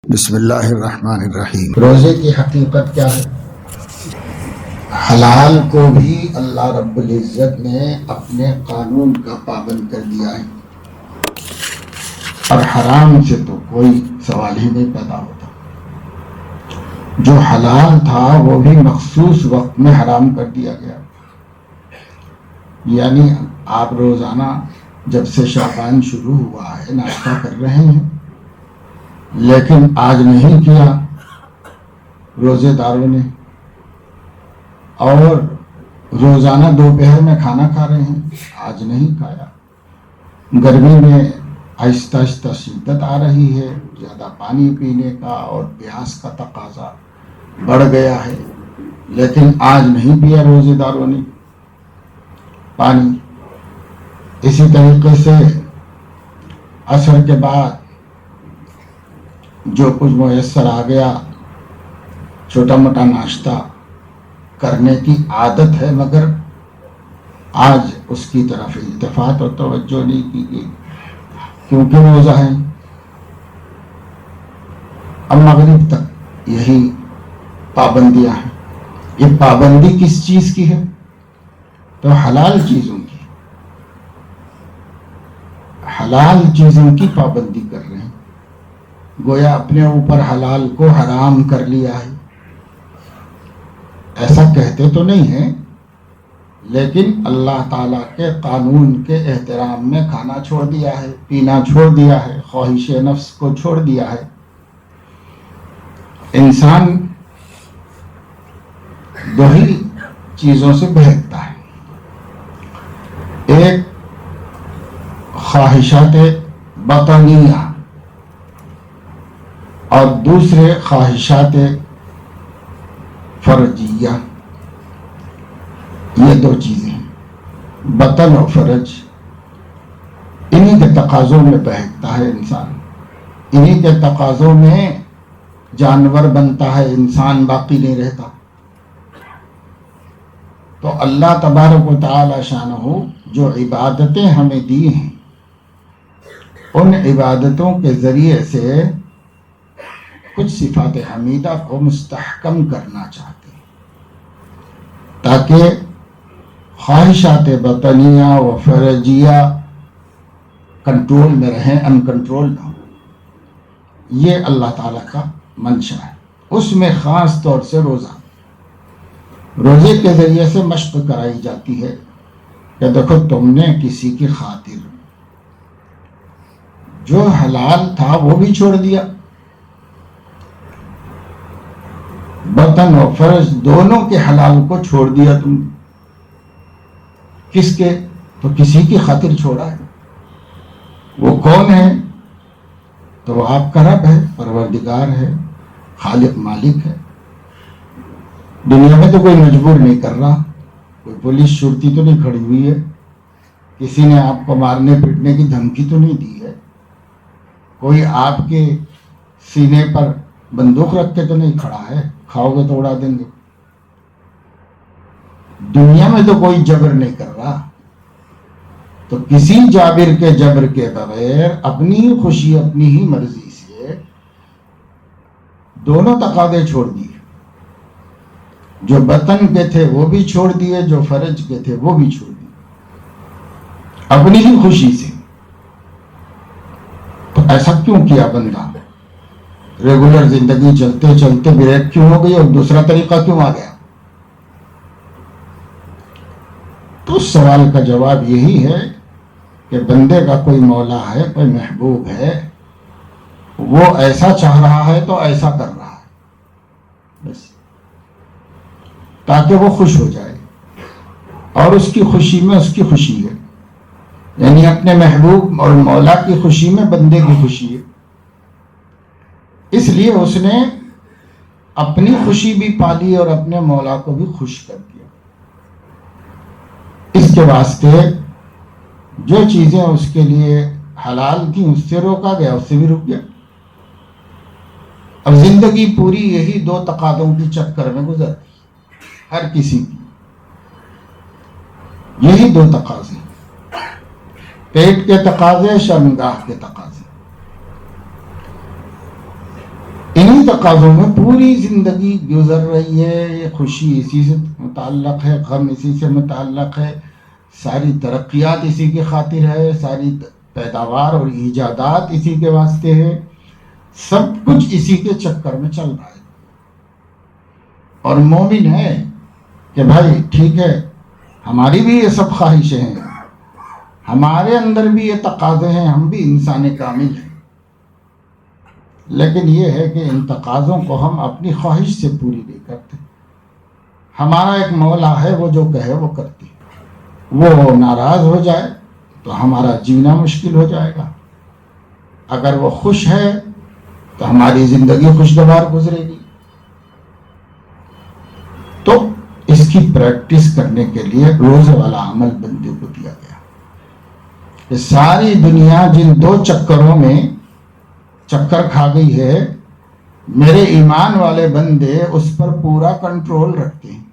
بسم اللہ الرحمن الرحیم۔ روزے کی حقیقت کیا ہے؟ حلال کو بھی اللہ رب العزت نے اپنے قانون کا پابند کر دیا ہے، اور حرام سے تو کوئی سوال ہی نہیں پیدا ہوتا۔ جو حلال تھا وہ بھی مخصوص وقت میں حرام کر دیا گیا، یعنی آپ روزانہ جب سے شعبان شروع ہوا ہے ناشتہ کر رہے ہیں، لیکن آج نہیں کیا روزے داروں نے، اور روزانہ دوپہر میں کھانا کھا رہے ہیں، آج نہیں کھایا۔ گرمی میں آہستہ آہستہ شدت آ رہی ہے، زیادہ پانی پینے کا اور پیاس کا تقاضا بڑھ گیا ہے، لیکن آج نہیں پیا روزے داروں نے پانی۔ اسی طریقے سے عصر کے بعد جو کچھ میسر آ گیا، چھوٹا موٹا ناشتہ کرنے کی عادت ہے، مگر آج اس کی طرف التفات اور توجہ نہیں کی گئی کیونکہ روزہ ہے۔ اب مغرب تک یہی پابندیاں ہیں۔ یہ پابندی کس چیز کی ہے؟ تو حلال چیزوں کی، حلال چیزوں کی پابندی کر رہے ہیں، گویا اپنے اوپر حلال کو حرام کر لیا ہے۔ ایسا کہتے تو نہیں ہیں، لیکن اللہ تعالیٰ کے قانون کے احترام میں کھانا چھوڑ دیا ہے، پینا چھوڑ دیا ہے، خواہش نفس کو چھوڑ دیا ہے۔ انسان دو ہی چیزوں سے بہکتا ہے، ایک خواہشات باطنیہ اور دوسرے خواہشات فرجیہ۔ یہ دو چیزیں ہیں، بطن اور فرج، انہی کے تقاضوں میں بہکتا ہے انسان، انہی کے تقاضوں میں جانور بنتا ہے، انسان باقی نہیں رہتا۔ تو اللہ تبارک و تعالی شانہ جو عبادتیں ہمیں دی ہیں، ان عبادتوں کے ذریعے سے کچھ صفات حمیدہ کو مستحکم کرنا چاہتے ہیں، تاکہ خواہشات بطنیہ و فرجیہ کنٹرول میں رہیں، ان کنٹرول نہ ہو۔ یہ اللہ تعالیٰ کا منشا ہے۔ اس میں خاص طور سے روزے کے ذریعے سے مشق کرائی جاتی ہے کہ دیکھو تم نے کسی کی خاطر جو حلال تھا وہ بھی چھوڑ دیا، بطن اور فرج دونوں کے حلال کو چھوڑ دیا تم، کس کے؟ تو کسی کی خاطر چھوڑا ہے۔ وہ کون ہے؟ تو وہ آپ کا رب ہے، پروردگار ہے، خالق مالک ہے۔ دنیا میں تو کوئی مجبور نہیں کر رہا، کوئی پولیس شرطی تو نہیں کھڑی ہوئی ہے، کسی نے آپ کو مارنے پیٹنے کی دھمکی تو نہیں دی ہے، کوئی آپ کے سینے پر بندوق رکھ کے تو نہیں کھڑا ہے، کھاؤ گے تو اڑا دیں گے۔ دنیا میں تو کوئی جبر نہیں کر رہا، تو کسی جابر کے جبر کے بغیر اپنی ہی خوشی، اپنی ہی مرضی سے دونوں تقاضے چھوڑ دیے، جو بطن کے تھے وہ بھی چھوڑ دیے، جو فرج کے تھے وہ بھی چھوڑ دیے، اپنی ہی خوشی سے۔ تو ایسا کیوں کیا بندہ؟ ریگولر زندگی چلتے چلتے بریک کیوں ہو گئی اور دوسرا طریقہ کیوں آ گیا؟ تو اس سوال کا جواب یہی ہے کہ بندے کا کوئی مولا ہے، کوئی محبوب ہے، وہ ایسا چاہ رہا ہے تو ایسا کر رہا ہے، بس تاکہ وہ خوش ہو جائے، اور اس کی خوشی میں اس کی خوشی ہے، یعنی اپنے محبوب اور مولا کی خوشی میں بندے کی خوشی ہے۔ اس لیے اس نے اپنی خوشی بھی پالی اور اپنے مولا کو بھی خوش کر دیا۔ اس کے واسطے جو چیزیں اس کے لیے حلال تھیں اس سے روکا گیا، اس سے بھی رک گیا۔ اب زندگی پوری یہی دو تقاضوں کی چکر میں گزر گئی، ہر کسی کی یہی دو تقاضے، پیٹ کے تقاضے، شرمگاہ کے تقاضے۔ انہی تقاضوں میں پوری زندگی گزر رہی ہے. یہ خوشی اسی سے متعلق ہے, غم اسی سے متعلق ہے, ساری ترقیات اسی کی خاطر ہے, ساری پیداوار اور ایجادات اسی کے واسطے ہے, سب کچھ اسی کے چکر میں چل رہا ہے. اور مومن ہے کہ بھائی ٹھیک ہے, ہماری بھی یہ سب خواہشیں ہیں, ہمارے اندر بھی یہ تقاضے ہیں, ہم بھی انسان کامل ہیں, لیکن یہ ہے کہ ان تقاضوں کو ہم اپنی خواہش سے پوری نہیں کرتے. ہمارا ایک مولا ہے, وہ جو کہے وہ کرتے. وہ ناراض ہو جائے تو ہمارا جینا مشکل ہو جائے گا. اگر وہ خوش ہے تو ہماری زندگی خوشگوار گزرے گی. تو اس کی پریکٹس کرنے کے لیے روزے والا عمل بندے کو دیا گیا. کہ ساری دنیا جن دو چکروں میں چکر کھا گئی ہے, میرے ایمان والے بندے اس پر پورا کنٹرول رکھتے ہیں,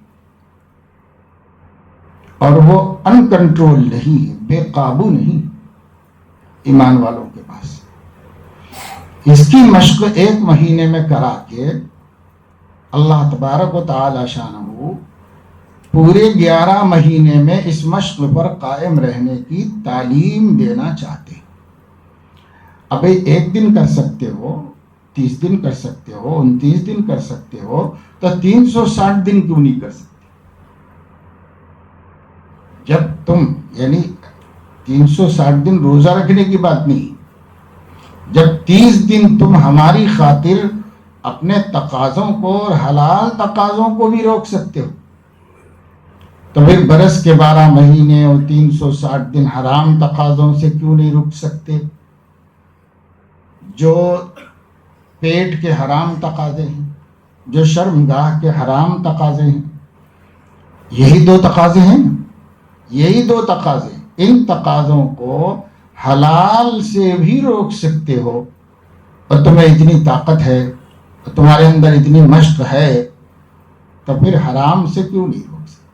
اور وہ ان کنٹرول نہیں, بے قابو نہیں ایمان والوں کے پاس. اس کی مشق 1 مہینے میں کرا کے اللہ تبارک و تعالی شانہ پورے 11 مہینے میں اس مشق پر قائم رہنے کی تعلیم دینا چاہتے ہیں. اب 1 دن کر سکتے ہو, 30 دن کر سکتے ہو, 29 دن کر سکتے ہو, تو 360 دن کیوں نہیں کر سکتے؟ جب تم یعنی 360 دن روزہ رکھنے کی بات نہیں, جب 30 دن تم ہماری خاطر اپنے تقاضوں کو اور حلال تقاضوں کو بھی روک سکتے ہو, تو پھر برس کے 12 مہینے اور 360 دن حرام تقاضوں سے کیوں نہیں رک سکتے؟ جو پیٹ کے حرام تقاضے ہیں, جو شرمگاہ کے حرام تقاضے ہیں, یہی 2 تقاضے ہیں, یہی 2 تقاضے. ان تقاضوں کو حلال سے بھی روک سکتے ہو, اور تمہیں اتنی طاقت ہے, تمہارے اندر اتنی مشق ہے, تو پھر حرام سے کیوں نہیں روک سکتے؟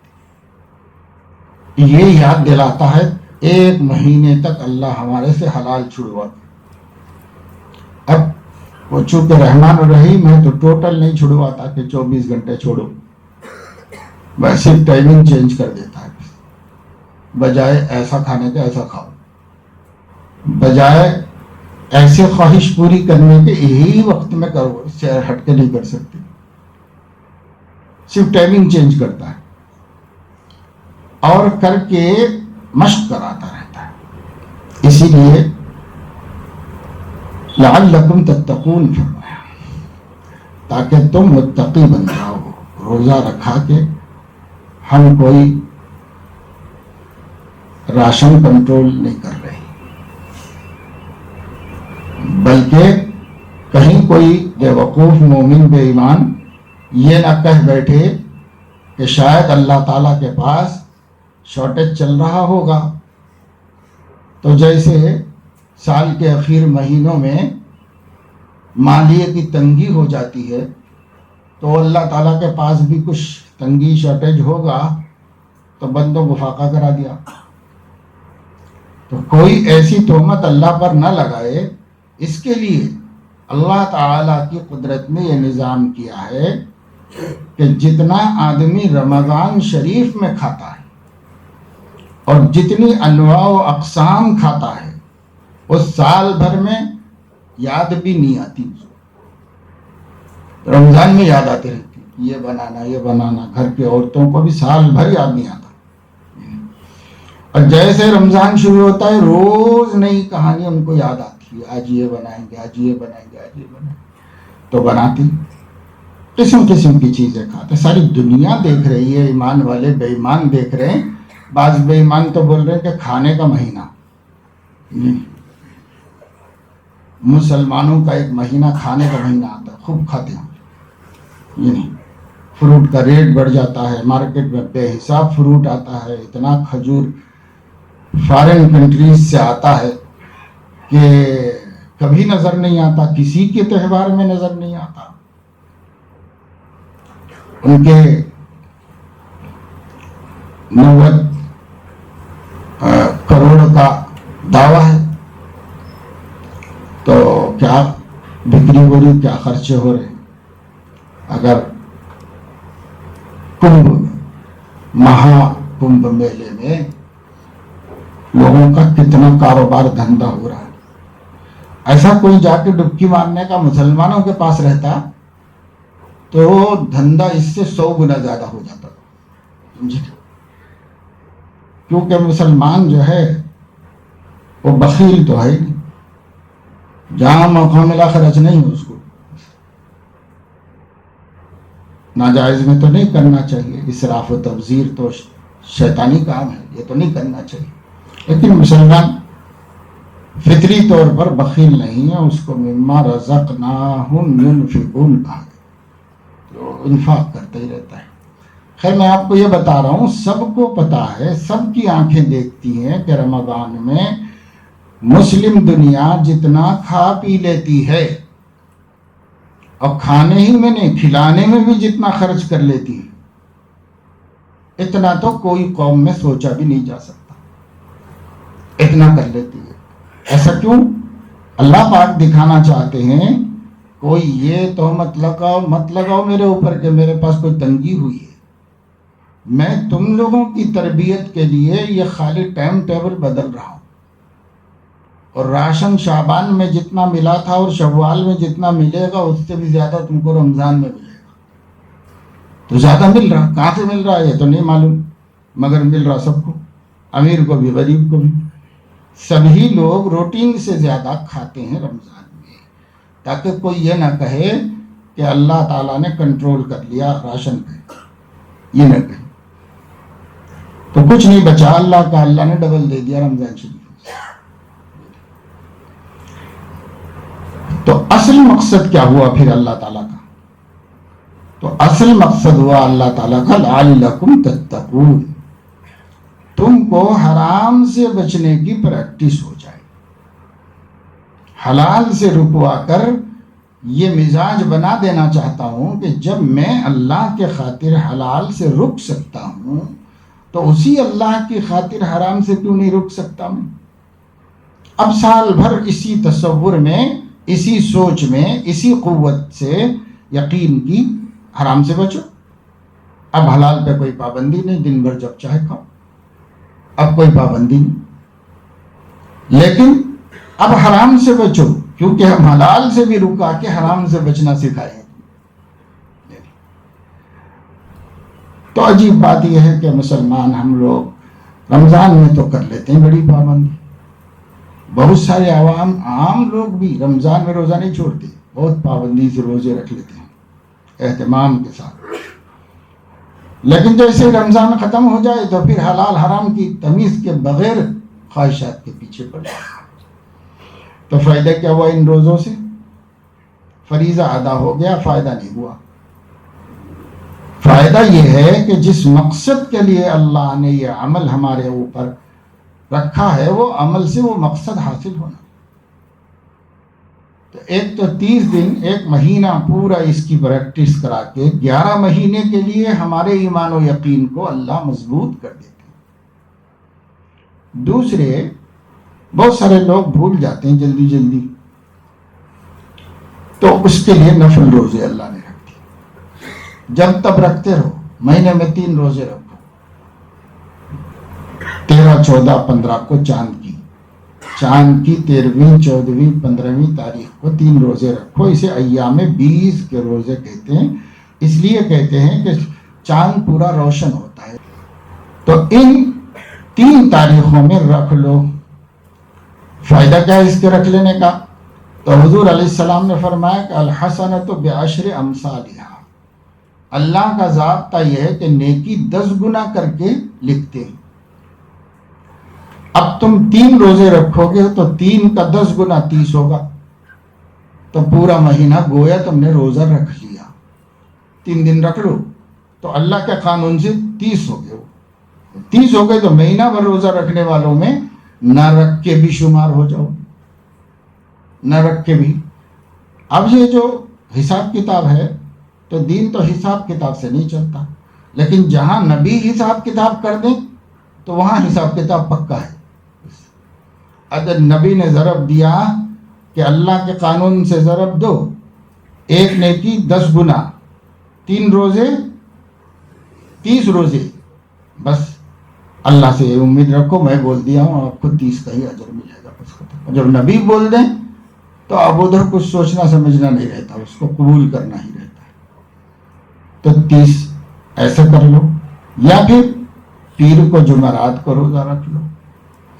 یہ یاد دلاتا ہے 1 مہینے تک اللہ ہمارے سے حلال چھڑوا. اب وہ چونکہ رحمان الرحیم ہے تو ٹوٹل نہیں چھڑواتا کہ 24 گھنٹے چھوڑو, بس صرف ٹائمنگ چینج کر دیتا ہے. بجائے ایسا کھانے کا ایسا کھاؤ, بجائے ایسے خواہش پوری کرنے کے یہی وقت میں کرو, اس سے ہٹ کے نہیں کر سکتے, صرف ٹائمنگ چینج کرتا ہے اور کر کے مشق کراتا رہتا ہے. اسی لیے لعلکم تتقون فرمایا, تاکہ تم متقی بن جاؤ. روزہ رکھا کے ہم کوئی راشن کنٹرول نہیں کر رہے, بلکہ کہیں کوئی بے وقوف مومن بے ایمان یہ نہ کہہ بیٹھے کہ شاید اللہ تعالیٰ کے پاس شارٹیج چل رہا ہوگا. تو جیسے سال کے اخیر مہینوں میں مالیے کی تنگی ہو جاتی ہے, تو اللہ تعالیٰ کے پاس بھی کچھ تنگی شارٹیج ہوگا, تو بندوں کو فاقہ کرا دیا. تو کوئی ایسی تہمت اللہ پر نہ لگائے. اس کے لیے اللہ تعالیٰ کی قدرت نے یہ نظام کیا ہے کہ جتنا آدمی رمضان شریف میں کھاتا ہے اور جتنی انواع و اقسام کھاتا ہے, اس سال بھر میں یاد بھی نہیں آتی. رمضان میں یاد آتی رہتی, یہ بنانا یہ بنانا. گھر کی عورتوں کو بھی سال بھر یاد نہیں آتا, اور جیسے رمضان شروع ہوتا ہے روز نئی کہانی ان کو یاد آتی ہے. آج یہ بنائیں گے, آج یہ بنائیں گے, آج یہ بنائیں گے. تو بناتی, قسم قسم کی چیزیں کھاتے. ساری دنیا دیکھ رہی ہے, ایمان والے بے ایمان دیکھ رہے ہیں. بعض بے ایمان تو بول رہے ہیں کہ کھانے کا مہینہ, مسلمانوں کا ایک مہینہ کھانے کا مہینہ آتا ہے, خوب کھاتے ہیں. یہ نہیں, فروٹ کا ریٹ بڑھ جاتا ہے, مارکیٹ میں بے حساب فروٹ آتا ہے. اتنا کھجور فارن کنٹریز سے آتا ہے کہ کبھی نظر نہیں آتا, کسی کے تہوار میں نظر نہیں آتا. ان کے 90 کروڑ کا دعویٰ ہے, تو کیا بکری ہو رہی, کیا خرچے ہو رہے ہیں. اگر کمبھ مہا کمبھ میلے میں لوگوں کا کتنا کاروبار دھندا ہو رہا ہے، ایسا کوئی جا کے ڈبکی مارنے کا مسلمانوں کے پاس رہتا تو دھندا اس سے 100 گنا زیادہ ہو جاتا، سمجھے؟ کیونکہ مسلمان جو ہے وہ بخیل تو ہے ہی نہیں، جہاں موقع ملا خرچ نہیں اس کو، ناجائز میں تو نہیں کرنا چاہیے، اسراف و تبذیر تو شیطانی کام ہے، یہ تو نہیں کرنا چاہیے، لیکن مسلمان فطری طور پر بخیل نہیں ہے، اس کو مما رزقناہم ينفقون کہا گیا، تو انفاق کرتے ہی رہتا ہے۔ خیر میں آپ کو یہ بتا رہا ہوں، سب کو پتا ہے، سب کی آنکھیں دیکھتی ہیں کہ رمضان میں مسلم دنیا جتنا کھا پی لیتی ہے اور کھانے ہی میں نہیں کھلانے میں بھی جتنا خرچ کر لیتی ہے، اتنا تو کوئی قوم میں سوچا بھی نہیں جا سکتا، اتنا کر لیتی ہے۔ ایسا کیوں؟ اللہ پاک دکھانا چاہتے ہیں کوئی یہ تو مت لگاؤ میرے اوپر کہ میرے پاس کوئی تنگی ہوئی ہے، میں تم لوگوں کی تربیت کے لیے یہ خالی ٹائم ٹیبل بدل رہا ہوں، اور راشن شعبان میں جتنا ملا تھا اور شوال میں جتنا ملے گا اس سے بھی زیادہ تم کو رمضان میں ملے گا، تو زیادہ مل رہا، کہاں سے مل رہا ہے یہ تو نہیں معلوم، مگر مل رہا سب کو، امیر کو بھی غریب کو بھی، سبھی لوگ روٹین سے زیادہ کھاتے ہیں رمضان میں، تاکہ کوئی یہ نہ کہے کہ اللہ تعالیٰ نے کنٹرول کر لیا راشن پہ، یہ نہ کہے، تو کچھ نہیں بچا اللہ کا، اللہ نے ڈبل دے دیا رمضان شریف۔ تو اصل مقصد کیا ہوا پھر اللہ تعالیٰ کا؟ تو اصل مقصد ہوا اللہ تعالیٰ کا لعلکم تتقون، تم کو حرام سے بچنے کی پریکٹس ہو جائے، حلال سے رکوا کر یہ مزاج بنا دینا چاہتا ہوں کہ جب میں اللہ کے خاطر حلال سے رک سکتا ہوں تو اسی اللہ کی خاطر حرام سے کیوں نہیں رک سکتا میں؟ اب سال بھر اسی تصور میں، اسی سوچ میں، اسی قوت سے یقین کی حرام سے بچو، اب حلال پہ کوئی پابندی نہیں، دن بھر جب چاہے کھاؤ، اب کوئی پابندی نہیں، لیکن اب حرام سے بچو، کیونکہ ہم حلال سے بھی رکا کے حرام سے بچنا سکھائے۔ تو عجیب بات یہ ہے کہ مسلمان ہم لوگ رمضان میں تو کر لیتے ہیں بڑی پابندی، بہت سارے عام لوگ بھی رمضان میں روزہ نہیں چھوڑتے، بہت پابندی سے روزے رکھ لیتے ہیں اہتمام کے ساتھ، لیکن جیسے رمضان ختم ہو جائے تو پھر حلال حرام کی تمیز کے بغیر خواہشات کے پیچھے پڑ جائے۔ تو فائدہ کیا ہوا ان روزوں سے؟ فریضہ ادا ہو گیا، فائدہ نہیں ہوا۔ فائدہ یہ ہے کہ جس مقصد کے لیے اللہ نے یہ عمل ہمارے اوپر رکھا ہے وہ عمل سے وہ مقصد حاصل ہونا۔ تو ایک تو 30 دن، ایک مہینہ پورا اس کی پریکٹس کرا کے 11 مہینے کے لیے ہمارے ایمان و یقین کو اللہ مضبوط کر دیتے ہیں۔ دوسرے، بہت سارے لوگ بھول جاتے ہیں جلدی جلدی، تو اس کے لیے نفل روزے اللہ نے رکھ دی، جب تب رکھتے رہو، مہینے میں 3 روزے رکھو، 13، 14، 15 کو چاند کی 13ویں، 14ویں، 15ویں تاریخ کو 3 روزے رکھو۔ اسے ایام 20 کے روزے کہتے ہیں، اس لیے کہتے ہیں کہ چاند پورا روشن ہوتا ہے، تو ان 3 تاریخوں میں رکھ لو۔ فائدہ کیا ہے اس کے رکھ لینے کا؟ تو حضور علیہ السلام نے فرمایا کہ الحسنۃ بعشر امثالھا، اللہ کا ضابطہ یہ ہے کہ نیکی 10 گنا کر کے لکھتے ہیں۔ اب تم 3 روزے رکھو گے تو 3 کا 10 گنا 30 ہوگا، تو پورا مہینہ گویا تم نے روزہ رکھ لیا۔ 3 دن رکھ لو تو اللہ کے قانون سے 30 ہو گئے، 30 ہو گئے تو مہینہ بھر روزہ رکھنے والوں میں نہ رکھ کے بھی شمار ہو جاؤ، نہ رکھ کے بھی۔ اب یہ جو حساب کتاب ہے تو دین تو حساب کتاب سے نہیں چلتا، لیکن جہاں نبی حساب کتاب کر دیں تو وہاں حساب کتاب پکا ہے۔ اگر نبی نے ضرب دیا کہ اللہ کے قانون سے ضرب دو، ایک نیکی 10 گنا، 3 روزے 30 روزے، بس اللہ سے یہ امید رکھو میں بول دیا ہوں آپ کو 30 کا ہی اجر ملے گا، بس ختم۔ جب نبی بول دیں تو اب ادھر کچھ سوچنا سمجھنا نہیں رہتا، اس کو قبول کرنا ہی رہتا ہے۔ تو 30 ایسے کر لو، یا پھر پیر کو جمعرات کو روزہ رکھ لو،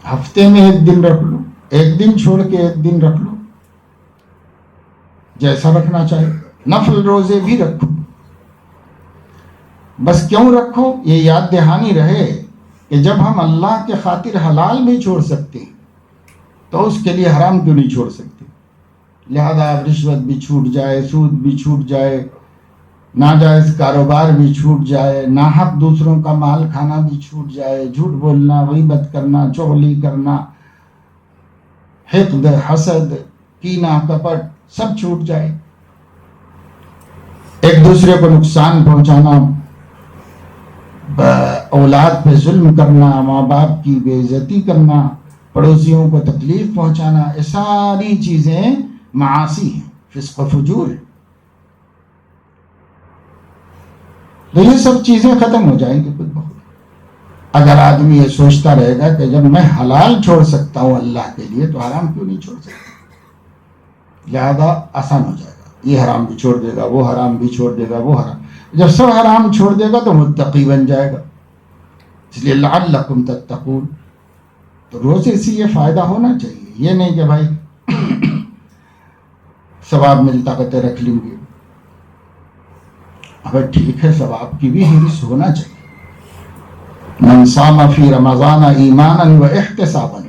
ہفتے میں 1 دن رکھ لو، 1 دن چھوڑ کے 1 دن رکھ لو، جیسا رکھنا چاہے۔ نفل روزے بھی رکھو، بس کیوں رکھو؟ یہ یاد دہانی رہے کہ جب ہم اللہ کے خاطر حلال بھی چھوڑ سکتے ہیں تو اس کے لیے حرام کیوں نہیں چھوڑ سکتے؟ لہذا رشوت بھی چھوٹ جائے، سود بھی چھوٹ جائے، ناجائز کاروبار بھی چھوٹ جائے، ناحق دوسروں کا مال کھانا بھی چھوٹ جائے، جھوٹ بولنا، غیبت کرنا، چغلی کرنا، حقد، حسد، کینہ، کپٹ سب چھوٹ جائے، ایک دوسرے کو نقصان پہنچانا، اولاد پہ ظلم کرنا، ماں باپ کی بے عزتی کرنا، پڑوسیوں کو تکلیف پہنچانا، یہ ساری چیزیں معاصی ہیں، فسق و فجور ہے۔ تو یہ سب چیزیں ختم ہو جائیں گی خود بخود۔ اگر آدمی یہ سوچتا رہے گا کہ جب میں حلال چھوڑ سکتا ہوں اللہ کے لیے تو حرام کیوں نہیں چھوڑ سکتا، لہذا آسان ہو جائے گا، یہ حرام بھی چھوڑ دے گا، وہ حرام بھی چھوڑ دے گا، وہ حرام، جب سب حرام چھوڑ دے گا تو متقی بن جائے گا۔ اس لیے لعلکم تتقون، تو روزے سے یہ فائدہ ہونا چاہیے، یہ نہیں کہ بھائی ثواب ملتا کہتے رکھ لیں گے۔ اگر ٹھیک ہے، ثواب کی بھی حرص ہونا چاہیے۔ من صام فی رمضان ایمانا و احتسابا،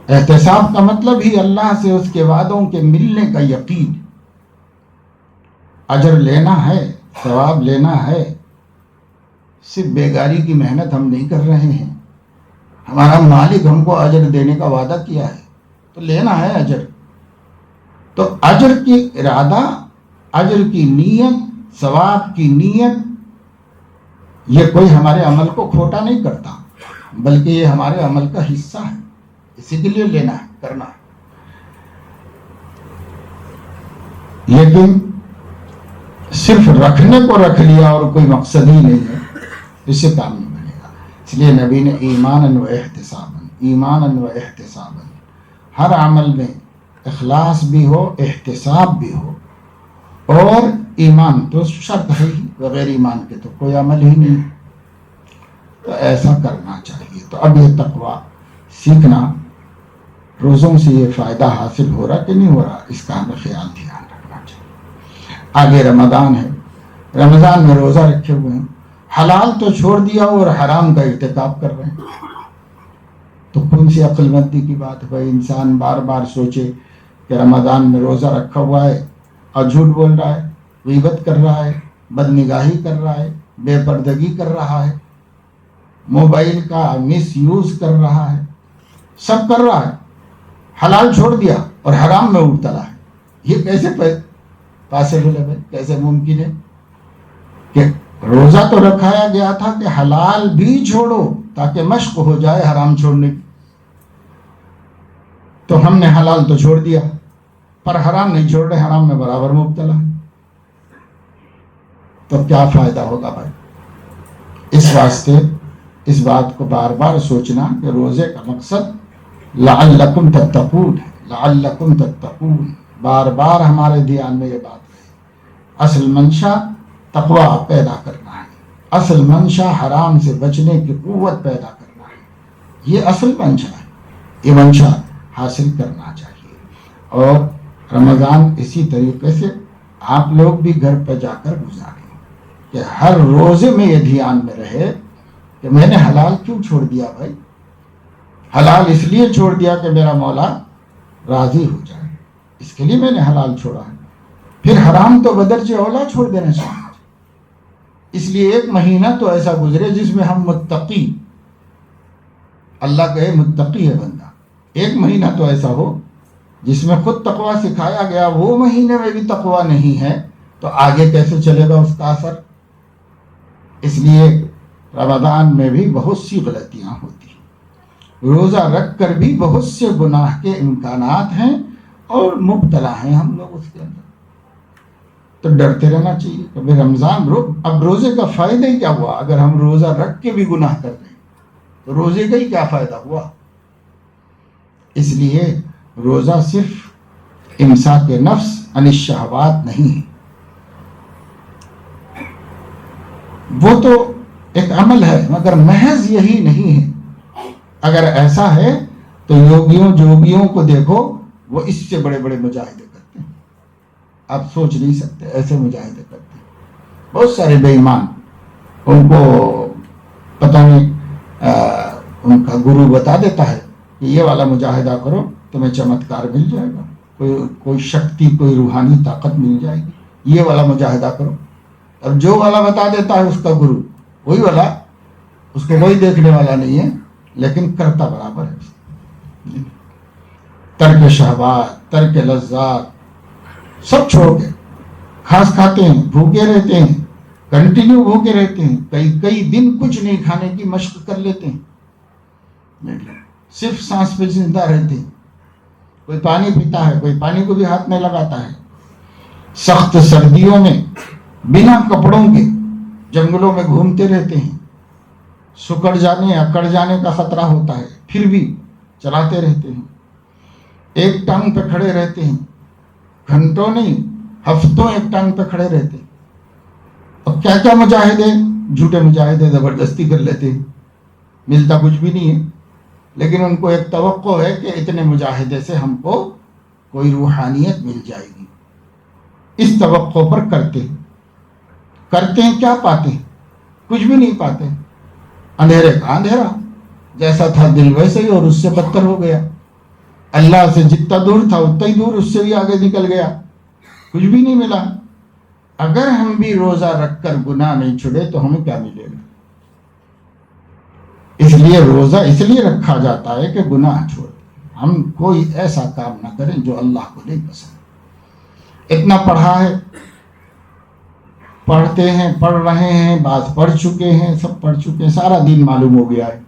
احتساب کا مطلب ہی اللہ سے اس کے وعدوں کے ملنے کا یقین، اجر لینا ہے، ثواب لینا ہے، صرف بیگاری کی محنت ہم نہیں کر رہے ہیں، ہمارا مالک ہم کو اجر دینے کا وعدہ کیا ہے تو لینا ہے اجر۔ تو اجر کی ارادہ، اجر کی نیت، ثواب کی نیت، یہ کوئی ہمارے عمل کو کھوٹا نہیں کرتا، بلکہ یہ ہمارے عمل کا حصہ ہے، اسی کے لیے لینا ہے، کرنا ہے۔ لیکن صرف رکھنے کو رکھ لیا اور کوئی مقصد ہی نہیں ہے، اس سے کام نہیں بنے گا۔ اس لیے نبی نے ایمانا و احتسابا، ایمانا و احتسابا، ہر عمل میں اخلاص بھی ہو، احتساب بھی ہو، اور ایمان تو شرط ہے ہی، بغیر ایمان کے تو کوئی عمل ہی نہیں، تو ایسا کرنا چاہیے۔ تو اب یہ تقویٰ سیکھنا، روزوں سے یہ فائدہ حاصل ہو رہا کہ نہیں ہو رہا، اس کا ہمیں خیال دھیان رکھنا چاہیے۔ آگے رمضان ہے، رمضان میں روزہ رکھے ہوئے ہیں، حلال تو چھوڑ دیا اور حرام کا ارتکاب کر رہے ہیں، تو کون سی عقل مندی کی بات ہے بھائی؟ انسان بار بار سوچے کہ رمضان میں روزہ رکھا ہوا ہے اور جھوٹ بول رہا ہے، غیبت کر رہا ہے، بد نگاہی کر رہا ہے، بے پردگی کر رہا ہے، موبائل کا مس یوز کر رہا ہے، سب کر رہا ہے، حلال چھوڑ دیا اور حرام میں مبتلا ہے۔ یہ کیسے پاسبل ہے بھائی؟ کیسے ممکن ہے کہ روزہ تو رکھایا گیا تھا کہ حلال بھی چھوڑو تاکہ مشق ہو جائے حرام چھوڑنے کی، تو ہم نے حلال تو چھوڑ دیا پر حرام نہیں چھوڑ رہے، حرام میں برابر مبتلا ہے، تو کیا فائدہ ہوگا بھائی؟ اس واسطے اس بات کو بار بار سوچنا کہ روزے کا مقصد لعلکم تتقون ہے، لعلکم تتقون، بار بار ہمارے دھیان میں یہ بات رہے۔ اصل منشا تقویٰ پیدا کرنا ہے، اصل منشا حرام سے بچنے کی قوت پیدا کرنا ہے، یہ اصل منشا ہے، یہ منشا حاصل کرنا چاہیے۔ اور رمضان اسی طریقے سے آپ لوگ بھی گھر پہ جا کر گزاریں کہ ہر روزے میں یہ دھیان میں رہے کہ میں نے حلال کیوں چھوڑ دیا بھائی؟ حلال اس لیے چھوڑ دیا کہ میرا مولا راضی ہو جائے، اس کے لیے میں نے حلال چھوڑا ہے۔ پھر حرام تو بدرجہ اولا چھوڑ دینا چاہیے۔ اس لیے 1 مہینہ تو ایسا گزرے جس میں ہم متقی، اللہ کہے متقی ہے بندہ، 1 مہینہ تو ایسا ہو جس میں خود تقویٰ سکھایا گیا، وہ مہینے میں بھی تقویٰ نہیں ہے تو آگے کیسے چلے گا اس کا اثر؟ اس لیے رمضان میں بھی بہت سی غلطیاں ہوتی ہیں، روزہ رکھ کر بھی بہت سے گناہ کے امکانات ہیں اور مبتلا ہیں ہم لوگ اس کے اندر۔ تو ڈرتے رہنا چاہیے کہ بھائی رمضان اب روزے کا فائدہ ہی کیا ہوا؟ اگر ہم روزہ رکھ کے بھی گناہ کر رہے ہیں تو روزے کا ہی کیا فائدہ ہوا؟ اس لیے روزہ صرف امساک نفس عن الشہوات نہیں ہے، وہ تو ایک عمل ہے مگر محض یہی نہیں ہے۔ اگر ایسا ہے تو جوگیوں کو دیکھو، وہ اس سے بڑے بڑے مجاہدے کرتے ہیں، آپ سوچ نہیں سکتے ایسے مجاہدے کرتے ہیں۔ بہت سارے بے ایمان، ان کو پتہ نہیں ان کا گرو بتا دیتا ہے کہ یہ والا مجاہدہ کرو تمہیں چمتکار مل جائے گا، کوئی شکتی، کوئی روحانی طاقت مل جائے گی، یہ والا مجاہدہ کرو۔ اب جو والا بتا دیتا ہے اس کا گرو، وہی والا، اس کو کوئی دیکھنے والا نہیں ہے لیکن کرتا برابر ہے۔ ترک شہوات، ترک لذات سب چھوڑ کے گھاس کھاتے ہیں، بھوکے رہتے ہیں، کنٹینیو بھوکے رہتے ہیں، کئی دن کچھ نہیں کھانے کی مشق کر لیتے ہیں، صرف سانس پہ زندہ رہتے ہیں۔ کوئی پانی پیتا ہے، کوئی پانی کو بھی ہاتھ میں لگاتا ہے۔ سخت سردیوں میں بنا کپڑوں کے جنگلوں میں گھومتے رہتے ہیں، سکڑ جانے اکڑ جانے کا خطرہ ہوتا ہے، پھر بھی چلاتے رہتے ہیں، ایک ٹانگ پہ کھڑے رہتے ہیں، گھنٹوں نہیں ہفتوں ایک ٹانگ پہ کھڑے رہتے ہیں۔ اب کیا کیا مجاہدے، جھوٹے مجاہدے زبردستی کر لیتے ہیں، ملتا کچھ بھی نہیں ہے، لیکن ان کو ایک توقع ہے کہ اتنے مجاہدے سے ہم کو کوئی روحانیت مل جائے گی، اس توقع پر کرتے ہیں، کیا پاتے ہیں؟ کچھ بھی نہیں پاتے، اندھیرے کا اندھیرا، جیسا تھا دل ویسے ہی اور اس سے بدتر ہو گیا، اللہ سے جتنا دور تھا اتنا ہی دور، اس سے بھی آگے نکل گیا، کچھ بھی نہیں ملا۔ اگر ہم بھی روزہ رکھ کر گناہ نہیں چھڑے تو ہمیں کیا ملے گا؟ اس لیے روزہ اس لیے رکھا جاتا ہے کہ گناہ چھوڑ، ہم کوئی ایسا کام نہ کریں جو اللہ کو نہیں پسند۔ اتنا پڑھا ہے، پڑھتے ہیں، پڑھ رہے ہیں، بعض پڑھ چکے ہیں، سب پڑھ چکے ہیں، سارا دین معلوم ہو گیا ہے،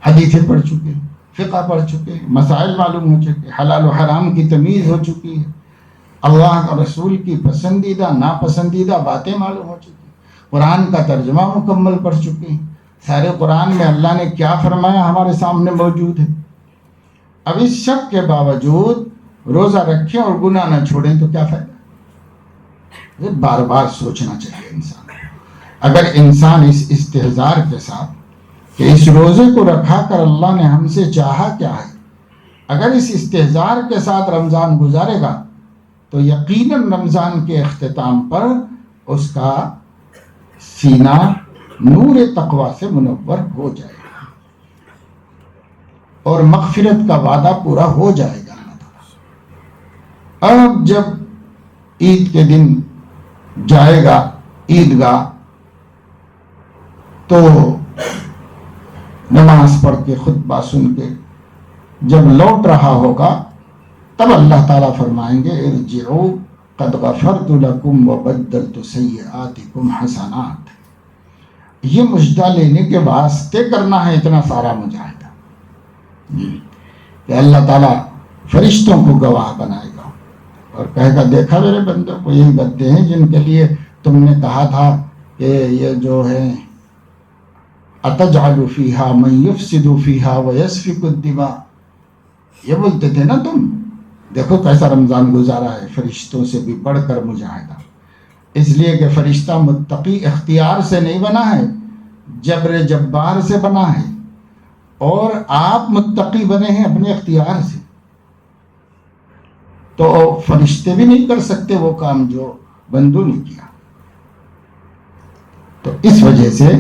حدیثیں پڑھ چکے ہیں، فقہ پڑھ چکے ہیں، مسائل معلوم ہو چکے، حلال و حرام کی تمیز ہو چکی ہے، اللہ کا رسول کی پسندیدہ ناپسندیدہ باتیں معلوم ہو چکی، قرآن کا ترجمہ مکمل پڑھ چکے ہیں، سارے قرآن میں اللہ نے کیا فرمایا ہمارے سامنے موجود ہے۔ اب اس سب کے باوجود روزہ رکھیں اور گناہ نہ چھوڑیں تو کیا فائدہ؟ یہ بار بار سوچنا چاہیے انسان۔ اگر انسان اس استحضار کے ساتھ کہ اس روزے کو رکھا کر اللہ نے ہم سے چاہا کیا ہے، اگر اس استحضار کے ساتھ رمضان گزارے گا تو یقیناً رمضان کے اختتام پر اس کا سینہ نور تقوی سے منور ہو جائے گا اور مغفرت کا وعدہ پورا ہو جائے گا۔ اب جب عید کے دن جائے گا عیدگاہ تو نماز پڑھ کے خطبہ سن کے جب لوٹ رہا ہوگا تب اللہ تعالیٰ فرمائیں گے ارجعوا قد غفرت لکم وبدلت سیئاتکم حسنات۔ یہ مجدہ لینے کے واسطے کرنا ہے اتنا سارا مجاہدہ کہ اللہ تعالیٰ فرشتوں کو گواہ بنائے گا اور کہے گا دیکھا میرے بندوں کو، یہی بندے ہیں جن کے لیے تم نے کہا تھا کہ یہ جو ہے اتجعل فیہا من یفسد فیہا ویسفک الدماء، یہ بولتے تھے نا تم، دیکھو کیسا رمضان گزارا ہے، فرشتوں سے بھی بڑھ کر مجاہدہ، اس لیے کہ فرشتہ متقی اختیار سے نہیں بنا ہے، جبر جبار سے بنا ہے، اور آپ متقی بنے ہیں اپنے اختیار سے، تو فرشتے بھی نہیں کر سکتے وہ کام جو بندوں نے کیا۔ تو اس وجہ سے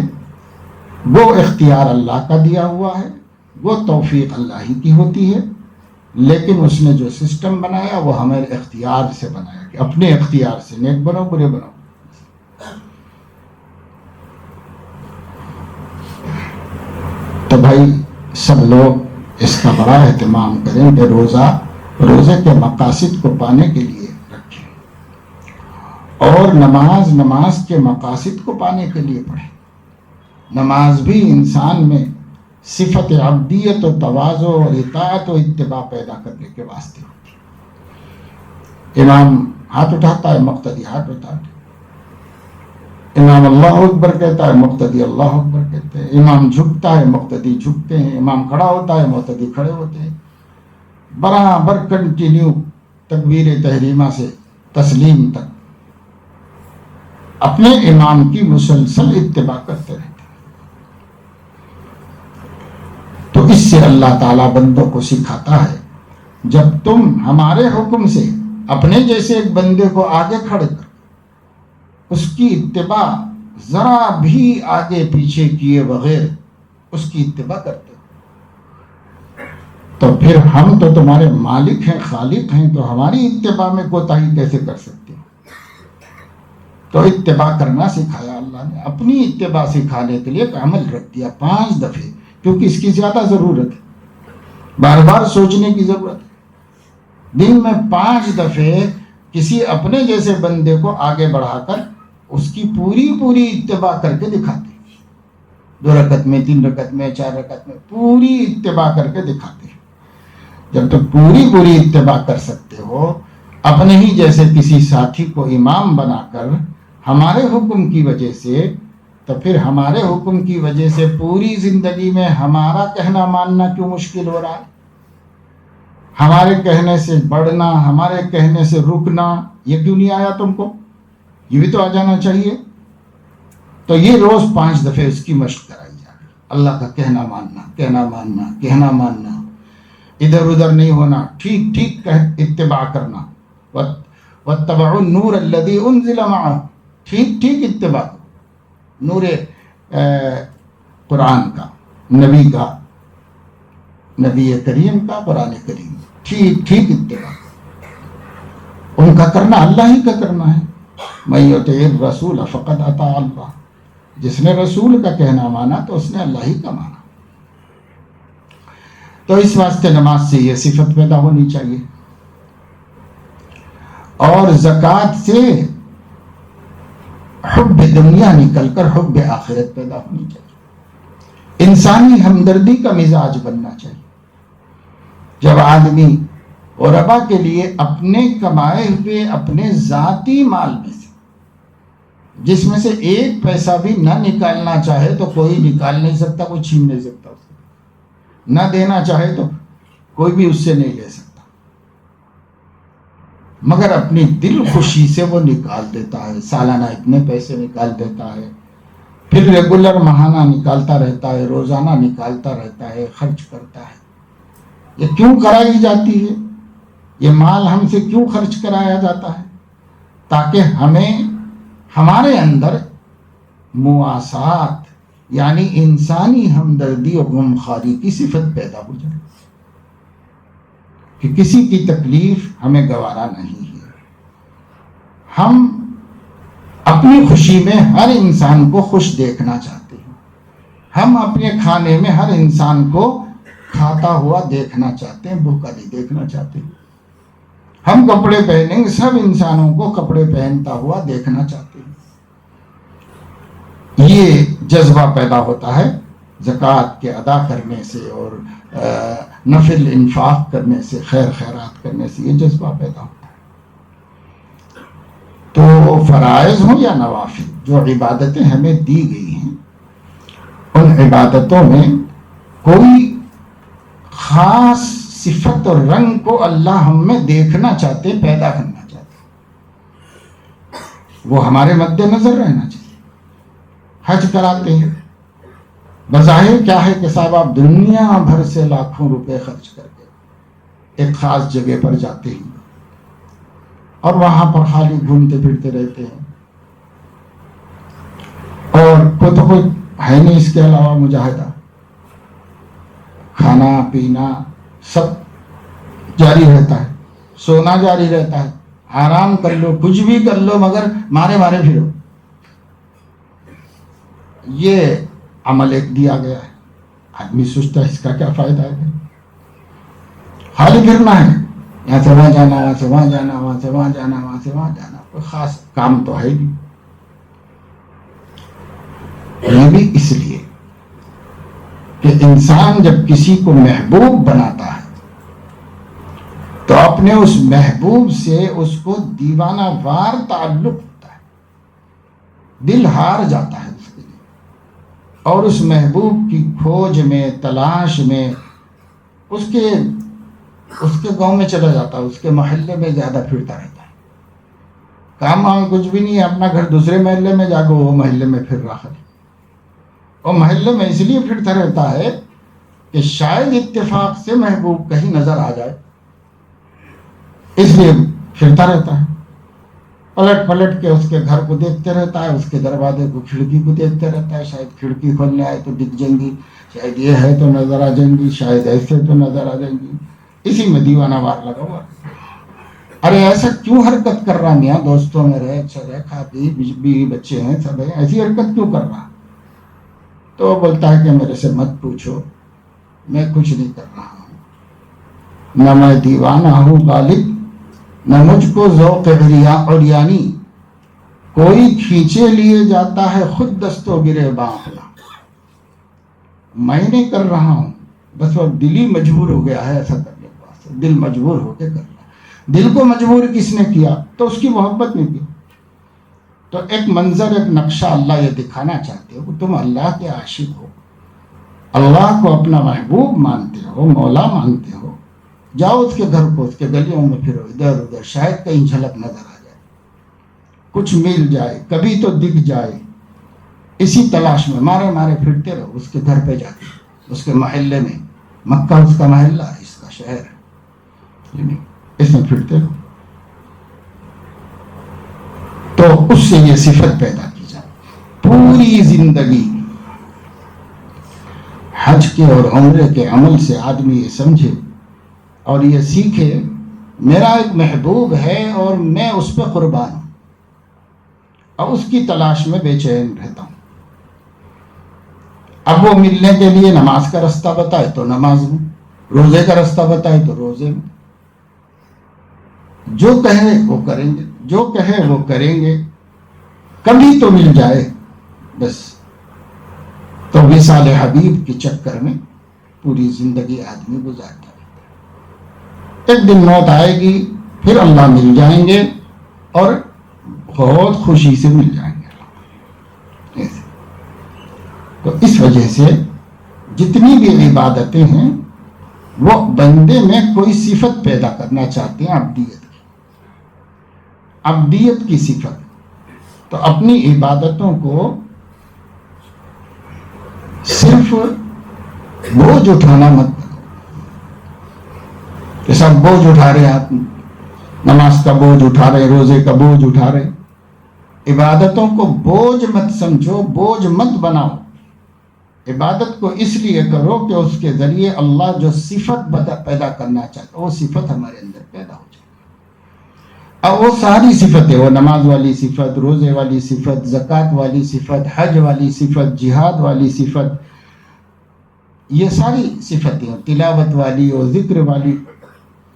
وہ اختیار اللہ کا دیا ہوا ہے، وہ توفیق اللہ ہی کی ہوتی ہے، لیکن اس نے جو سسٹم بنایا وہ ہمیں اختیار سے بنایا کہ اپنے اختیار سے نیک بنو برے بنو۔ تو بھائی سب لوگ اس کا بڑا اہتمام کریں کہ روزے کے مقاصد کو پانے کے لیے رکھیں، اور نماز کے مقاصد کو پانے کے لیے پڑھیں۔ نماز بھی انسان میں صفت عبدیت و تواضع اور اطاعت و اتباع پیدا کرنے کے واسطے ہوتی ہے۔ امام ہاتھ اٹھاتا ہے، مقتدی ہاتھ اٹھاتا ہے، امام اللہ اکبر کہتا ہے، مقتدی اللہ اکبر کہتے ہیں، امام جھکتا ہے، مقتدی جھکتے ہیں، امام کھڑا ہوتا ہے، مقتدی کھڑے ہوتے ہیں، برابر کنٹینیو تکبیر تحریمہ سے تسلیم تک اپنے امام کی مسلسل اتباع کرتے رہتے ہیں۔ تو اس سے اللہ تعالیٰ بندوں کو سکھاتا ہے، جب تم ہمارے حکم سے اپنے جیسے ایک بندے کو آگے کھڑے کر اس کی اتباع ذرا بھی آگے پیچھے کیے بغیر اس کی اتباع کرتے ہو، تو پھر ہم تو تمہارے مالک ہیں، خالق ہیں، تو ہماری اتباع میں کوتاہی کیسے کر سکتے ہو؟ تو اتباع کرنا سکھایا اللہ نے، اپنی اتباع سکھانے کے لیے ایک عمل رکھ دیا 5 دفعے، کیونکہ اس کی زیادہ ضرورت ہے، بار بار سوچنے کی ضرورت ہے۔ دن میں 5 دفعے کسی اپنے جیسے بندے کو آگے بڑھا کر اس کی پوری اتباع کر کے دکھاتے، 2 رکعت میں، 3 رکعت میں، 4 رکعت میں پوری اتباع کر کے دکھاتے۔ جب تم پوری اتباع کر سکتے ہو اپنے ہی جیسے کسی ساتھی کو امام بنا کر ہمارے حکم کی وجہ سے، تو پھر ہمارے حکم کی وجہ سے پوری زندگی میں ہمارا کہنا ماننا کیوں مشکل ہو رہا ہے؟ ہمارے کہنے سے بڑھنا، ہمارے کہنے سے رکنا، یہ کیوں نہیں آیا تم کو؟ یہ بھی تو آ جانا چاہیے۔ تو یہ روز 5 دفعے اس کی مشق کرائی جا رہی، اللہ کا کہنا ماننا، کہنا ماننا، کہنا ماننا، ادھر ادھر نہیں ہونا، ٹھیک اتباع کرنا۔ واتبعوا النور الذی انزل معہ، ٹھیک اتباع کرو، نور قرآن کا، نبی کا، نبی کریم کا، قرآن کریم، ٹھیک اتباع کرو۔ ان کا کرنا اللہ ہی کا کرنا ہے۔ من یطع الرسول فقد اطاع اللہ، جس نے رسول کا کہنا مانا تو اس نے اللہ ہی کا مانا۔ تو اس واسطے نماز سے یہ صفت پیدا ہونی چاہیے، اور زکوٰۃ سے حب دنیا نکل کر حب آخرت پیدا ہونی چاہیے، انسانی ہمدردی کا مزاج بننا چاہیے۔ جب آدمی غربا کے لیے اپنے کمائے ہوئے اپنے ذاتی مال میں سے، جس میں سے 1 پیسہ بھی نہ نکالنا چاہے تو کوئی نکال نہیں سکتا، کوئی چھین نہیں سکتا، نہ دینا چاہے تو کوئی بھی اس سے نہیں لے سکتا، مگر اپنی دل خوشی سے وہ نکال دیتا ہے، سالانہ اتنے پیسے نکال دیتا ہے، پھر ریگولر ماہانہ نکالتا رہتا ہے، روزانہ نکالتا رہتا ہے، خرچ کرتا ہے۔ یہ کیوں کرائی جاتی ہے؟ یہ مال ہم سے کیوں خرچ کرایا جاتا ہے؟ تاکہ ہمیں ہمارے اندر مواسات یعنی انسانی ہمدردی اور غمخواری کی صفت پیدا ہو جائے کہ کسی کی تکلیف ہمیں گوارا نہیں ہے۔ ہم اپنی خوشی میں ہر انسان کو خوش دیکھنا چاہتے ہیں، ہم اپنے کھانے میں ہر انسان کو کھاتا ہوا دیکھنا چاہتے ہیں، بھوکا نہیں دیکھنا چاہتے ہیں۔ ہم کپڑے پہنیں گے، سب انسانوں کو کپڑے پہنتا ہوا دیکھنا چاہتے ہیں۔ یہ جذبہ پیدا ہوتا ہے زکوٰۃ کے ادا کرنے سے اور نفل انفاق کرنے سے، خیر خیرات کرنے سے، یہ جذبہ پیدا ہوتا ہے۔ تو فرائض ہوں یا نوافل، جو عبادتیں ہمیں دی گئی ہیں، ان عبادتوں میں کوئی خاص صفت اور رنگ کو اللہ ہم میں دیکھنا چاہتے، پیدا کرنا چاہتے، وہ ہمارے مد نظر رہنا چاہیے۔ حج کراتے ہیں، بظاہر کیا ہے کہ صاحب آپ دنیا بھر سے لاکھوں روپے خرچ کر کے ایک خاص جگہ پر جاتے ہیں اور وہاں پر خالی گھومتے پھرتے رہتے ہیں، اور کوئی تو کوئی ہے نہیں اس کے علاوہ مجاہدہ، کھانا پینا سب جاری رہتا ہے، سونا جاری رہتا ہے، آرام کر لو، کچھ بھی کر لو، مگر مارے پھرو۔ یہ عمل ایک دیا گیا ہے، آدمی سوچتا ہے اس کا کیا فائدہ ہے، خالی پھرنا ہے، یہاں سے وہاں جانا، وہاں سے وہاں جانا، وہاں سے وہاں جانا، وہاں سے وہاں جانا، کوئی خاص کام تو ہے نہیں۔ یہ بھی اس لیے کہ انسان جب کسی کو محبوب بناتا ہے تو اپنے اس محبوب سے اس کو دیوانہ وار تعلق ہوتا ہے، دل ہار جاتا ہے اس کے لیے، اور اس محبوب کی کھوج میں، تلاش میں اس کے گاؤں میں چلا جاتا ہے، اس کے محلے میں زیادہ پھرتا رہتا ہے۔ کام کچھ بھی نہیں ہے، اپنا گھر دوسرے محلے میں جا کے وہ محلے میں پھر رہا ہے، اور محلے میں اس لیے پھرتا رہتا ہے کہ شاید اتفاق سے محبوب کہیں نظر آ جائے، اس لیے پھرتا رہتا ہے، پلٹ پلٹ کے اس کے گھر کو دیکھتے رہتا ہے، اس کے دروازے کو، کھڑکی کو دیکھتے رہتا ہے، شاید کھڑکی کھولنے آئے تو دکھ جائیں گی، شاید یہ ہے تو نظر آ جائیں گی، شاید ایسے تو نظر آ جائیں گی، اسی میں دیوانہ وار لگا ہوا۔ ارے ایسا کیوں حرکت کر رہا میاں؟ دوستوں میں رہے، اچھا رہے، کھا پی، بیوی بچے ہیں، سب ہے، ایسی حرکت کیوں کر رہا؟ تو وہ بولتا ہے کہ میرے سے مت پوچھو، میں کچھ نہیں کر رہا ہوں، نہ میں دیوانہ ہوں غالب، نہ مجھ کو ذوق عریانی، کوئی کھینچے لیے جاتا ہے خود دست و گرے باخلا، میں نہیں کر رہا ہوں، بس وہ دل ہی مجبور ہو گیا ہے ایسا کرنے کا، دل مجبور ہو کے کر رہا۔ دل کو مجبور کس نے کیا؟ تو اس کی محبت نے کی۔ تو ایک منظر، ایک نقشہ اللہ یہ دکھانا چاہتے ہو کہ تم اللہ کے عاشق ہو، اللہ کو اپنا محبوب مانتے ہو، مولا مانتے ہو، جاؤ اس کے گھر کو، اس کے گلیوں میں پھرو، ادھر ادھر، شاید کہیں جھلک نظر آ جائے، کچھ مل جائے، کبھی تو دکھ جائے، اسی تلاش میں مارے مارے پھرتے رہو، اس کے گھر پہ جاتے، اس کے محلے میں، مکہ اس کا محلہ ہے، اس کا شہر ہے، اس میں پھرتے رہو، تو اس سے یہ صفت پیدا کی جائے۔ پوری زندگی حج کے اور عمرے کے عمل سے آدمی یہ سمجھے اور یہ سیکھے، میرا ایک محبوب ہے اور میں اس پہ قربان ہوں، اور اس کی تلاش میں بے چین رہتا ہوں۔ اب وہ ملنے کے لیے نماز کا راستہ بتائے تو نماز میں، روزے کا راستہ بتائے تو روزے میں، جو کہے وہ کریں گے، جو کہے وہ کریں گے، کبھی تو مل جائے بس۔ تو وصال حبیب کے چکر میں پوری زندگی آدمی گزارتا ہے۔ ایک دن موت آئے گی، پھر اللہ مل جائیں گے اور بہت خوشی سے مل جائیں گے۔ تو اس وجہ سے جتنی بھی عبادتیں ہیں وہ بندے میں کوئی صفت پیدا کرنا چاہتے ہیں، عبدیت کی صفت۔ تو اپنی عبادتوں کو صرف بوجھ اٹھانا مت کرو کہ سب بوجھ اٹھا رہے ہیں، نماز کا بوجھ اٹھا رہے، روزے کا بوجھ اٹھا رہے۔ عبادتوں کو بوجھ مت سمجھو، بوجھ مت بناؤ۔ عبادت کو اس لیے کرو کہ اس کے ذریعے اللہ جو صفت پیدا کرنا چاہتا ہے وہ صفت ہمارے اندر پیدا ہو جائے۔ اب وہ ساری صفتیں، وہ نماز والی صفت، روزے والی صفت، زکوٰۃ والی صفت، حج والی صفت، جہاد والی صفت، یہ ساری صفتیں، تلاوت والی اور ذکر والی،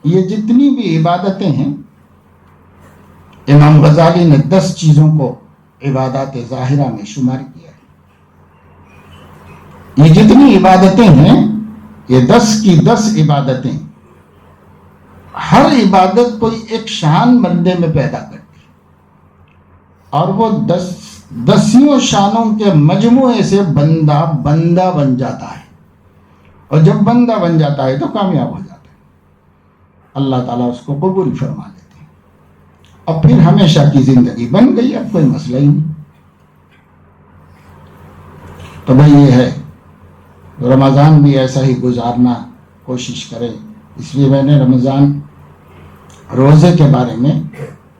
یہ جتنی بھی عبادتیں ہیں، امام غزالی نے 10 چیزوں کو عبادات ظاہرہ میں شمار کیا ہے۔ یہ جتنی عبادتیں ہیں، یہ 10 کی 10 عبادتیں، ہر عبادت کوئی ایک شان بندے میں پیدا کرتی ہے، اور وہ 10 شانوں کے مجموعے سے بندہ بن جاتا ہے، اور جب بندہ بن جاتا ہے تو کامیاب ہو جاتا ہے، اللہ تعالیٰ اس کو قبول فرما لیتے ہیں، اور پھر ہمیشہ کی زندگی بن گئی، اب کوئی مسئلہ ہی نہیں۔ تو بھائی یہ ہے، رمضان بھی ایسا ہی گزارنا کوشش کریں۔ اس لیے میں نے رمضان روزے کے بارے میں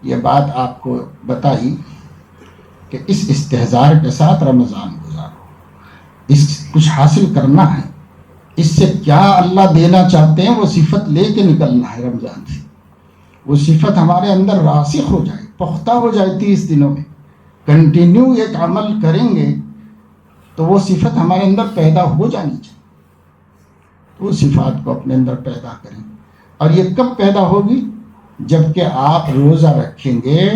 یہ بات آپ کو بتائی کہ اس استحضار کے ساتھ رمضان گزارو، اس کچھ حاصل کرنا ہے، اس سے کیا اللہ دینا چاہتے ہیں وہ صفت لے کے نکلنا ہے رمضان سے، وہ صفت ہمارے اندر راسخ ہو جائے، پختہ ہو جائے 30 دنوں میں، کنٹینیو ایک عمل کریں گے تو وہ صفت ہمارے اندر پیدا ہو جانی چاہیے۔ وہ صفات کو اپنے اندر پیدا کریں، اور یہ کب پیدا ہوگی؟ جبکہ آپ روزہ رکھیں گے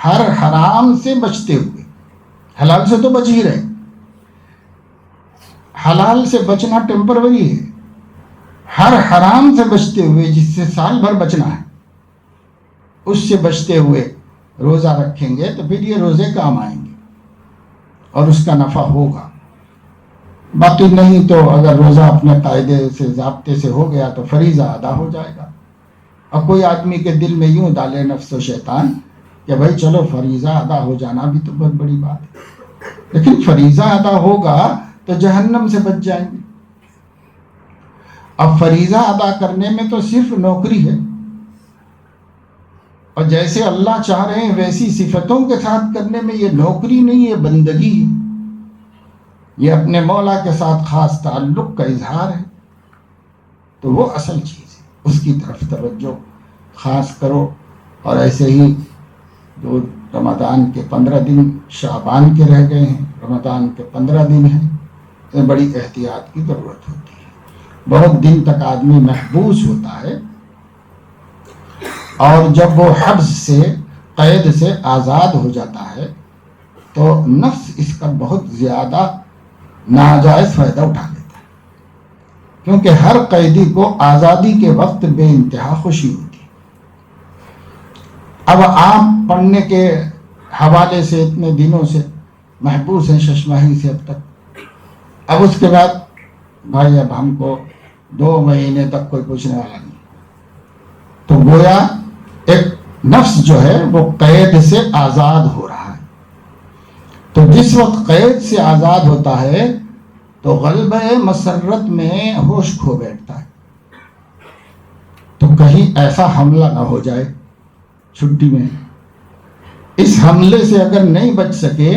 ہر حرام سے بچتے ہوئے، حلال سے تو بچ ہی رہے، حلال سے بچنا ٹیمپروری ہے، ہر حرام سے بچتے ہوئے، جس سے سال بھر بچنا ہے، اس سے بچتے ہوئے روزہ رکھیں گے تو پھر یہ روزے کام آئیں گے۔ اور اس کا نفع ہوگا. باقی نہیں تو اگر روزہ اپنے قاعدے سے ضابطے سے ہو گیا تو فریضہ ادا ہو جائے گا. اور کوئی آدمی کے دل میں یوں ڈالے نفس و شیطان کہ بھائی چلو فریضہ ادا ہو جانا بھی تو بہت بڑی بات ہے، لیکن فریضہ ادا ہوگا تو جہنم سے بچ جائیں گے. اب فریضہ ادا کرنے میں تو صرف نوکری ہے، اور جیسے اللہ چاہ رہے ہیں ویسی صفتوں کے ساتھ کرنے میں یہ نوکری نہیں، یہ بندگی ہے، یہ اپنے مولا کے ساتھ خاص تعلق کا اظہار ہے. تو وہ اصل چیز ہے، اس کی طرف توجہ خاص کرو. اور ایسے ہی جو رمضان کے 15 دن شعبان کے رہ گئے ہیں، رمضان کے 15 دن ہیں، تو بڑی احتیاط کی ضرورت ہوتی ہے. بہت دن تک آدمی محبوس ہوتا ہے، اور جب وہ حبس سے قید سے آزاد ہو جاتا ہے تو نفس اس کا بہت زیادہ ناجائز فائدہ اٹھا لیتا ہے، کیونکہ ہر قیدی کو آزادی کے وقت بے انتہا خوشی ہوتی ہے. اب آپ پڑھنے کے حوالے سے اتنے دنوں سے محبوس ہیں ششماہی سے اب تک، اب اس کے بعد بھائی اب ہم کو 2 مہینے تک کوئی پوچھنے والا نہیں. تو گویا ایک نفس جو ہے وہ قید سے آزاد ہو رہا ہے. تو جس وقت قید سے آزاد ہوتا ہے تو غلبہ مسرت میں ہوش کھو بیٹھتا ہے. تو کہیں ایسا حملہ نہ ہو جائے چھٹی میں. اس حملے سے اگر نہیں بچ سکے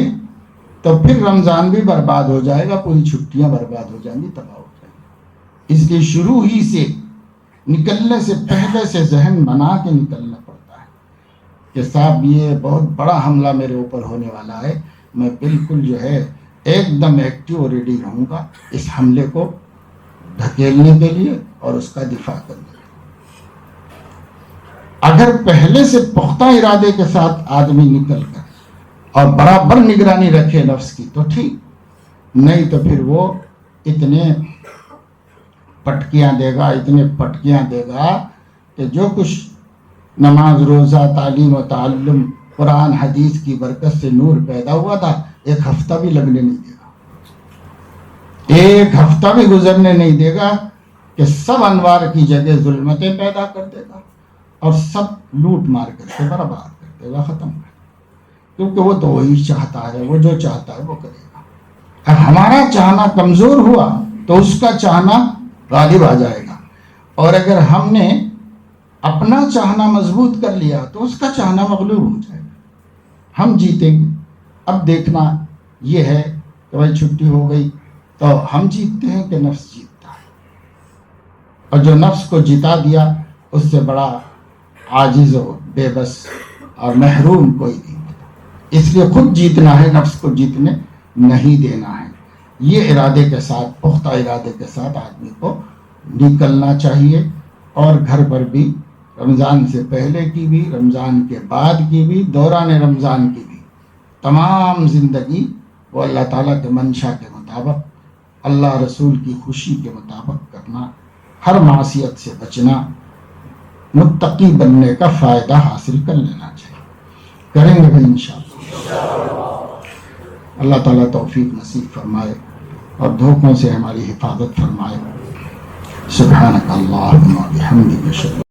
تو پھر رمضان بھی برباد ہو جائے گا، پوری چھٹیاں برباد ہو جائیں گی، تباہ ہو جائیں گی. اس لیے شروع ہی سے نکلنے سے پہلے سے ذہن بنا کے نکلنا پڑتا ہے کہ صاحب یہ بہت بڑا حملہ میرے اوپر ہونے والا ہے، میں بالکل جو ہے ایک دم ایکٹیو اور ریڈی رہوں گا اس حملے کو دھکیلنے کے لیے اور اس کا دفاع کرنے کے لیے. اگر پہلے سے پختہ ارادے کے ساتھ آدمی نکل کر اور برابر نگرانی رکھے نفس کی تو ٹھیک، نہیں تو پھر وہ اتنے پٹکیاں دے گا کہ جو کچھ نماز روزہ تعلیم و تعلم قرآن حدیث کی برکت سے نور پیدا ہوا تھا 1 ہفتہ بھی لگنے نہیں دے گا، 1 ہفتہ بھی گزرنے نہیں دے گا کہ سب انوار کی جگہ ظلمتیں پیدا کر دے گا اور سب لوٹ مار کر کے برباد کر دے گا، ختم کر دے گا. کیونکہ وہ تو وہی چاہتا ہے، وہ جو چاہتا ہے وہ کرے گا. اب ہمارا چاہنا کمزور ہوا تو اس کا چاہنا غالب آ جائے گا، اور اگر ہم نے اپنا چاہنا مضبوط کر لیا تو اس کا چاہنا مغلوب ہو جائے گا، ہم جیتیں گے. اب دیکھنا یہ ہے کہ بھائی چھٹی ہو گئی تو ہم جیتتے ہیں کہ نفس جیتتا ہے، اور جو نفس کو جتا دیا اس سے بڑا عاجز و بے بس اور محروم کوئی نہیں ہوتا. اس لیے خود جیتنا ہے، نفس کو جیتنے نہیں دینا ہے. یہ ارادے کے ساتھ، پختہ ارادے کے ساتھ آدمی کو نکلنا چاہیے. اور گھر پر بھی رمضان سے پہلے کی بھی، رمضان کے بعد کی بھی، دوران رمضان کی بھی تمام زندگی وہ اللہ تعالیٰ کے منشا کے مطابق، اللہ رسول کی خوشی کے مطابق کرنا، ہر معصیت سے بچنا، متقی بننے کا فائدہ حاصل کر لینا چاہیے. کریں گے بھائی انشاءاللہ. اللہ تعالیٰ توفیق نصیب فرمائے اور دھوکوں سے ہماری حفاظت فرمائے. سبحانک اللہم و بحمدک.